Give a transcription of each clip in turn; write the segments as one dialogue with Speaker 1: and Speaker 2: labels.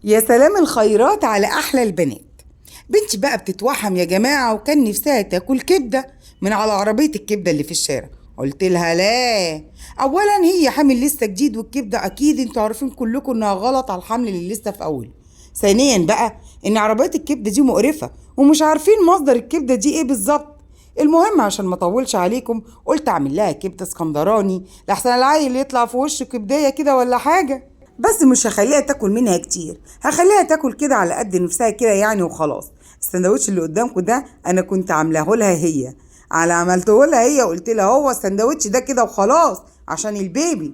Speaker 1: يا سلام الخيرات على أحلى البنات. بنتي بقى بتتوحم يا جماعة، وكان نفسها تاكل كبدة من على عربية الكبدة اللي في الشارع. قلت لها لا، أولا هي حامل لسه جديد، والكبدة أكيد انتوا عارفين كلكم إنها غلط على الحمل اللي لسه في أوله. ثانيا بقى إن عربية الكبدة دي مقرفة، ومش عارفين مصدر الكبدة دي إيه بالظبط. المهم عشان ما اطولش عليكم قلت اعمل لها كبده اسكندراني، لحسن العيل يطلع في وشه كبديه كده ولا حاجه. بس مش هخليها تاكل منها كتير، هخليها تاكل كده على قد نفسها كده يعني وخلاص. السندوتش اللي قدامكم ده انا كنت عاملاه لها هي، على عملته لها هي، قلت لها هو السندوتش ده كده وخلاص عشان البيبي،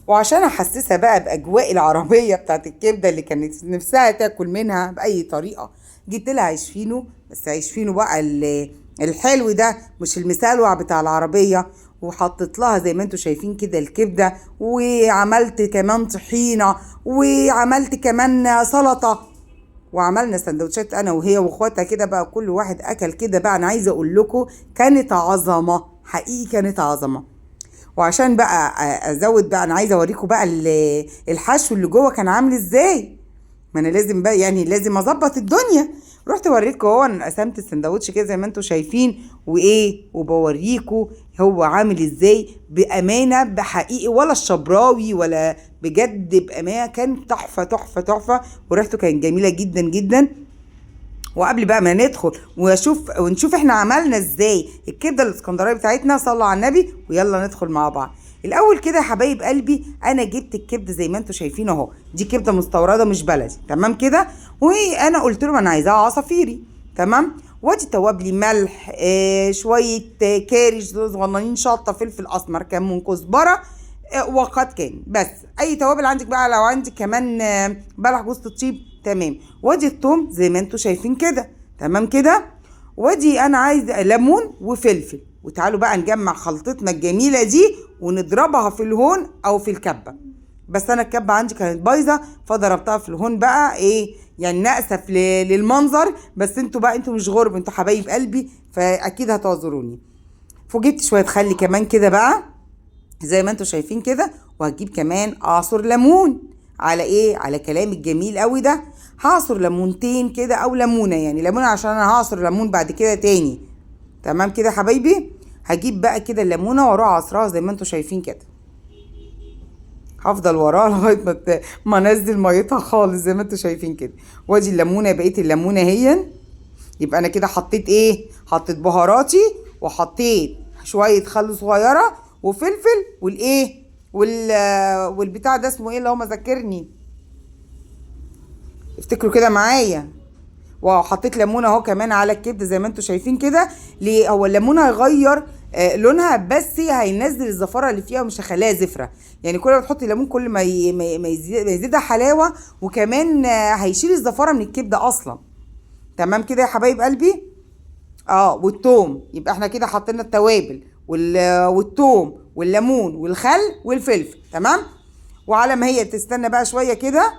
Speaker 1: وعشان احسسها بقى باجواء العربيه بتاعت الكبده اللي كانت نفسها تاكل منها باي طريقه. جبت لها عيش فينو، بس عيش فينو بقى الحلو ده، مش المسلوع بتاع العربيه. وحطيت لها زي ما انتوا شايفين كده الكبده، وعملت كمان طحينه، وعملت كمان سلطه، وعملنا سندوتشات انا وهي واخواتها كده بقى، كل واحد اكل كده بقى. انا عايزه اقول لكم كانت عظمه حقيقي، كانت عظمه. وعشان بقى ازود بقى، انا عايزه اوريكم بقى الحشو اللي جوه كان عامل ازاي. ما انا لازم بقى يعني لازم اظبط الدنيا. رحت اوريكم هو، انا قسمت السندوتش كده زي ما انتم شايفين، وايه وبوريكم هو عامل ازاي بامانه بحقيقي، ولا الشبراوي ولا بجد، بامانه كان تحفه تحفه تحفه، وريحته كانت جميله جدا جدا. وقبل بقى ما ندخل ونشوف احنا عملنا ازاي الكبده الاسكندرانيه بتاعتنا، صلوا على النبي ويلا ندخل مع بعض. الاول كده يا حبايب قلبي، انا جبت الكبده زي ما انتم شايفين اهو، دي كبده مستورده مش بلدي، تمام كده. وانا قلت لهم انا عايزاها عصافيري، تمام. وادي توابلي، ملح، شويه كاري صغننين، شطه، فلفل اسمر، كمون، كزبره، وقد كان. بس اي توابل عندك بقى، لو عندك كمان بلح جوز الطيب، تمام. وادي الثوم زي ما انتوا شايفين كده، تمام كده. وادي انا عايز ليمون وفلفل. وتعالوا بقى نجمع خلطتنا الجميله دي ونضربها في الهون او في الكبه. بس انا الكبه عندي كانت بايظه فضربتها في الهون بقى، ايه يعني نأسف للمنظر، بس انتوا بقى انتوا مش غرب، انتوا حبايب قلبي، فاكيد هتعذروني. فجبت شويه خل كمان كده بقى زي ما انتوا شايفين كده، وهجيب كمان اعصر ليمون على ايه، على كلام الجميل قوي ده. هعصر ليمونتين كده او ليمونه، يعني ليمونه عشان انا هعصر ليمون بعد كده تاني، تمام كده يا حبايبي. هجيب بقى كده الليمونه واروح عصرها زي ما انتوا شايفين كده. هفضل وراها لغايه ما انزل ميتها خالص زي ما انتوا شايفين كده. وادي الليمونه، بقيه الليمونه هي. يبقى انا كده حطيت ايه، حطيت بهاراتي، وحطيت شويه خل صغيره وفلفل والايه والبتاع ده اسمه ايه اللي هو ما ذكرني، افتكروا كده معايا. وحطيت ليمونه اهو كمان على الكبده زي ما انتوا شايفين كده. ليه؟ هو الليمونه هيغير لونها، بس هينزل الزفاره اللي فيها ومش هيخليها زفره. يعني كل ما تحطي ليمون كل ما يزيدها حلاوه، وكمان هيشيل الزفاره من الكبده اصلا. تمام كده يا حبايب قلبي. والثوم، يبقى احنا كده حطينا التوابل والثوم والليمون والخل والفلفل، تمام. وعلى ما هي تستنى بقى شويه كده،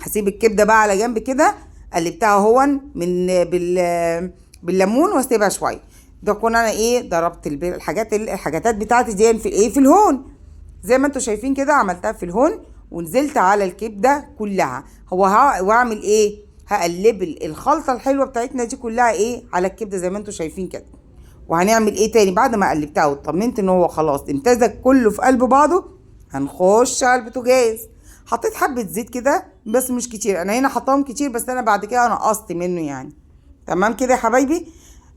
Speaker 1: هسيب الكبده بقى على جنب كده، قلبتها هون بالليمون واسيبها شويه. ده كون انا ايه ضربت الحاجات بتاعتي دي في الايه، في الهون زي ما انتوا شايفين كده. عملتها في الهون ونزلت على الكبده كلها. واعمل ايه، هقلب الخلطه الحلوه بتاعتنا دي كلها ايه على الكبده زي ما انتوا شايفين كده. وهنعمل ايه تاني بعد ما قلبتها واطمنت ان هو خلاص امتزج كله في قلب بعضه؟ هنخش على البوتاجاز. حطيت حبه زيت كده بس مش كتير، انا هنا حطاهم كتير بس انا بعد كده نقصت منه يعني. تمام كده يا حبايبي.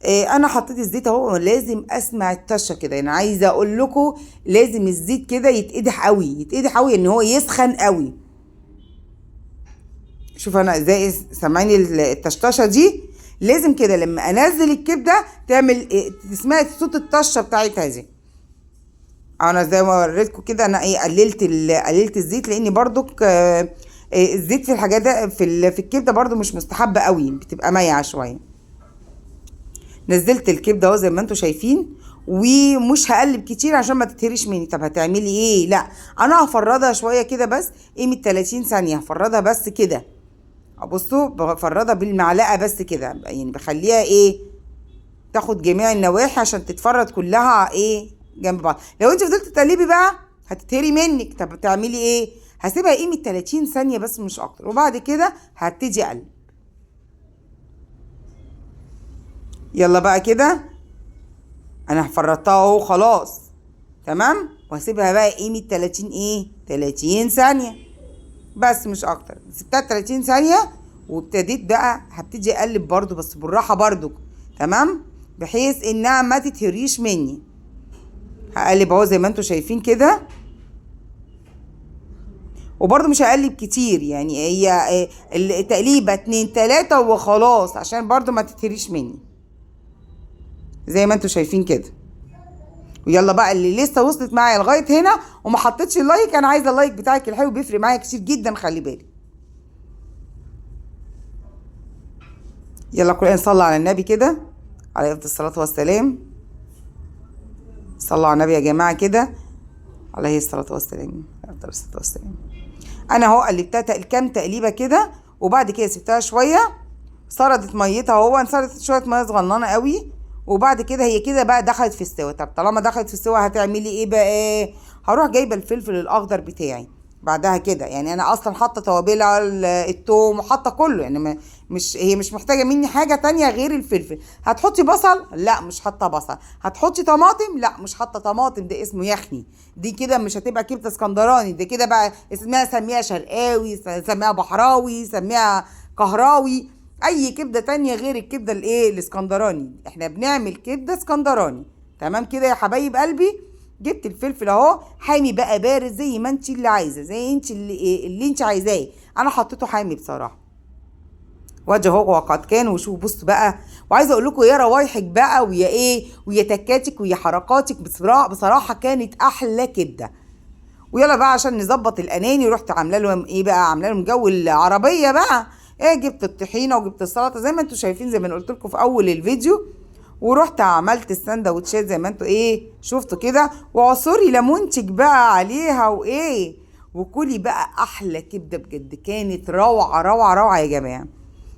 Speaker 1: انا حطيت الزيت اهو، لازم اسمع الطشه كده. انا عايزه اقول لكم لازم الزيت كده يتقدح قوي، يتقدح قوي، ان هو يسخن قوي. شوف انا ازاي سامعين التشطشه دي. لازم كده لما انزل الكبده تعمل تسمعي صوت الطشه بتاعتها دي. انا زي ما وريتكم كده، انا ايه قللت الزيت، لاني برضك الزيت في الحاجات ده في الكبده برضو مش مستحب قوي، بتبقى مايعه شويه. نزلت الكبده اهو زي ما انتم شايفين، ومش هقلب كتير عشان ما تتهريش مني. طب هتعملي ايه؟ لا، انا هفردها شويه كده بس، قيمه 30 ثانيه هفردها بس كده. بصوا بفردها بالمعلقه بس كده، يعني بخليها ايه تاخد جميع النواحي عشان تتفرد كلها ايه جنب بعض. لو انت فضلت تقلبي بقى هتتهري منك. طب تعملي ايه؟ هسيبها قيمة 30 ثانية بس مش اكتر، وبعد كده هبتدي اقلب. يلا بقى كده انا فرطتها اهو خلاص تمام، وهسيبها بقى قيمة 30 ثانية بس مش اكتر. سبتها 30 ثانية وابتديت بقى هبتدي اقلب برضو بس بالراحة برضو تمام، بحيث انها ما تتهريش مني. هقلب اهو زي ما انتوا شايفين كده، وبرضو مش هقلب كتير، يعني هي التقليبة 2 3 وخلاص عشان برضو ما تتهريش مني زي ما انتوا شايفين كده. ويلا بقى اللي لسه وصلت معايا لغايه هنا وما حطيتش اللايك، انا عايزه اللايك بتاعك الحلو بيفرق معايا كتير جدا، خلي بالك. يلا كلنا نصلي على النبي كده عليه افضل الصلاه والسلام. صلوا على النبي يا جماعه كده عليه الصلاه والسلام، افضل الصلاه والسلام. انا اهو قلبتها كام تقليبه كده، وبعد كده سبتها شويه سردت ميتها، اهو سردت شويه ميه صغننه قوي، وبعد كده هي كده بقى دخلت في السوا. طب طالما دخلت في السوا هتعملي ايه بقى؟ هروح جايبه الفلفل الاخضر بتاعي بعدها كده، يعني انا اصلا حاطه توابلها التوم وحاطه كله، يعني مش محتاجه مني حاجه تانية غير الفلفل. هتحطي بصل؟ لا مش حاطه بصل. هتحطي طماطم؟ لا مش حاطه طماطم، ده اسمه يخني، دي كده مش هتبقى كبده اسكندراني، ده كده بقى اسمها سميها شرقاوي، سميها بحراوي، سميها كهراوي، اي كبده تانية غير الكبده الاسكندراني. احنا بنعمل كبده اسكندراني تمام كده يا حبايب قلبي. جبت الفلفل اهو حامي بقى بارد زي ما انت اللي عايزه، زي انت اللي انت عايزاه. انا حطيته حامي بصراحه، وجه هو وقد كان. وشوف بص بقى، وعايزه اقول لكم يا روايحك بقى ويا ويا تكاتك ويا حركاتك، بصراحه كانت احلى كبده. ويلا بقى عشان نظبط الاناني، رحت عامله لهم بقى، عامله لهم جو العربيه بقى. جبت الطحينه وجبت السلطه زي ما انتوا شايفين، زي ما قلت لكم في اول الفيديو، ورحت عملت السندوتشات زي ما انتوا شفتوا كده، وعصوري ليمونتك بقى عليها وكلي بقى احلى كبده بجد. كانت روعه روعه روعه يا جماعه،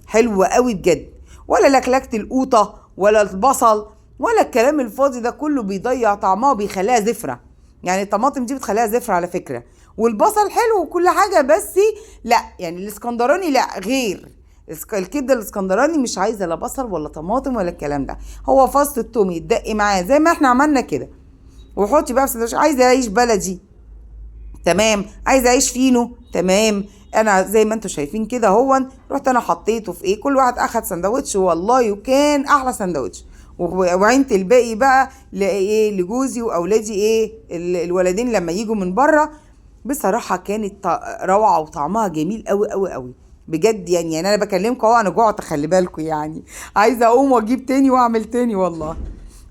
Speaker 1: حلوه قوي بجد. ولا لكلكه القوطه ولا البصل ولا الكلام الفاضي ده كله بيضيع طعمها وبيخليها زفره. يعني الطماطم دي بتخليها زفره على فكره، والبصل حلو وكل حاجه، بس لا يعني الاسكندراني لا غير. الكبده الاسكندراني مش عايزه لا بصل ولا طماطم ولا الكلام ده، هو فص التوم يتدق معاه زي ما احنا عملنا كده، وحطي بقى في سندوتش. عايزه عيش بلدي تمام، عايزه عيش فينو تمام. انا زي ما انتوا شايفين كده هو، رحت انا حطيته في كل واحد اخد سندوتش والله، وكان احلى سندوتش. وعينت الباقي بقى لجوزي واولادي الولدين لما يجوا من بره. بصراحه كانت روعه وطعمها جميل قوي قوي قوي بجد. يعني انا بكلمكم اهو، انا جوعت خلي بالكم، يعني عايزه اقوم واجيب تاني واعمل تاني والله.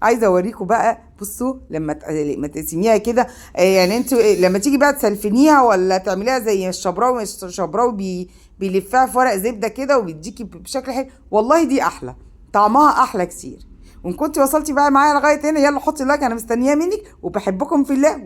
Speaker 1: عايزه اوريكم بقى، بصوا لما تقسميها كده، يعني انتوا لما تيجي بقى تسلفنيها ولا تعمليها زي الشبراوي بيلفها في ورق زبده كده وبيديكي بشكل حلو، والله دي احلى، طعمها احلى كتير. وان كنت وصلتي بقى معايا لغايه هنا، يلا حطي لايك، انا مستنياه منك، وبحبكم في الله.